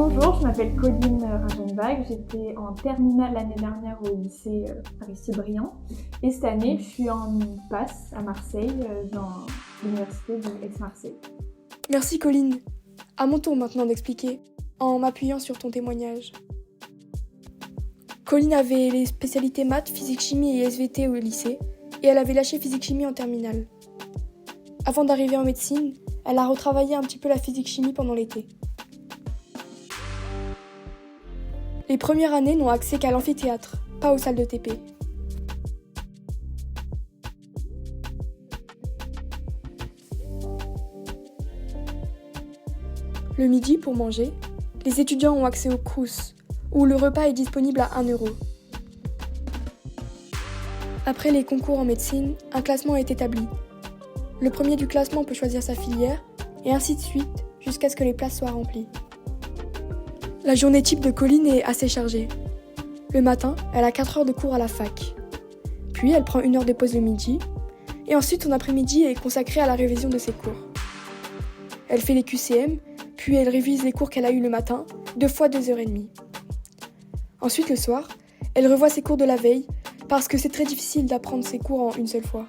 Bonjour, je m'appelle Colline Ragenbach, j'étais en terminale l'année dernière au lycée Aristide-Briand et cette année je suis en passe à Marseille dans l'université de Aix-Marseille. Merci Colline. À mon tour maintenant d'expliquer, en m'appuyant sur ton témoignage. Colline avait les spécialités maths, physique, chimie et SVT au lycée et elle avait lâché physique-chimie en terminale. Avant d'arriver en médecine, elle a retravaillé un petit peu la physique-chimie pendant l'été. Les premières années n'ont accès qu'à l'amphithéâtre, pas aux salles de TP. Le midi, pour manger, les étudiants ont accès au Crous, où le repas est disponible à 1 €. Après les concours en médecine, un classement est établi. Le premier du classement peut choisir sa filière, et ainsi de suite, jusqu'à ce que les places soient remplies. La journée type de Colline est assez chargée. Le matin, elle a 4 heures de cours à la fac. Puis elle prend 1 heure de pause le midi, et ensuite son après-midi est consacré à la révision de ses cours. Elle fait les QCM, puis elle révise les cours qu'elle a eus le matin, 2 fois 2h30. Ensuite, le soir, elle revoit ses cours de la veille, parce que c'est très difficile d'apprendre ses cours en une seule fois.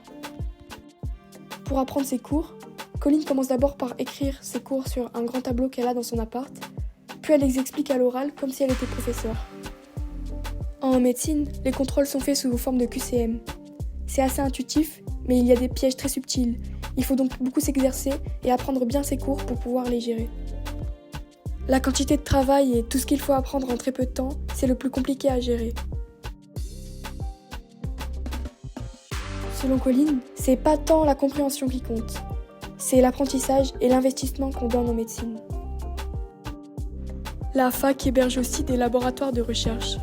Pour apprendre ses cours, Colline commence d'abord par écrire ses cours sur un grand tableau qu'elle a dans son appart, puis elle les explique à l'oral comme si elle était professeure. En médecine, les contrôles sont faits sous forme de QCM. C'est assez intuitif, mais il y a des pièges très subtils. Il faut donc beaucoup s'exercer et apprendre bien ses cours pour pouvoir les gérer. La quantité de travail et tout ce qu'il faut apprendre en très peu de temps, c'est le plus compliqué à gérer. Selon Colline, c'est pas tant la compréhension qui compte, c'est l'apprentissage et l'investissement qu'on donne en médecine. La fac héberge aussi des laboratoires de recherche.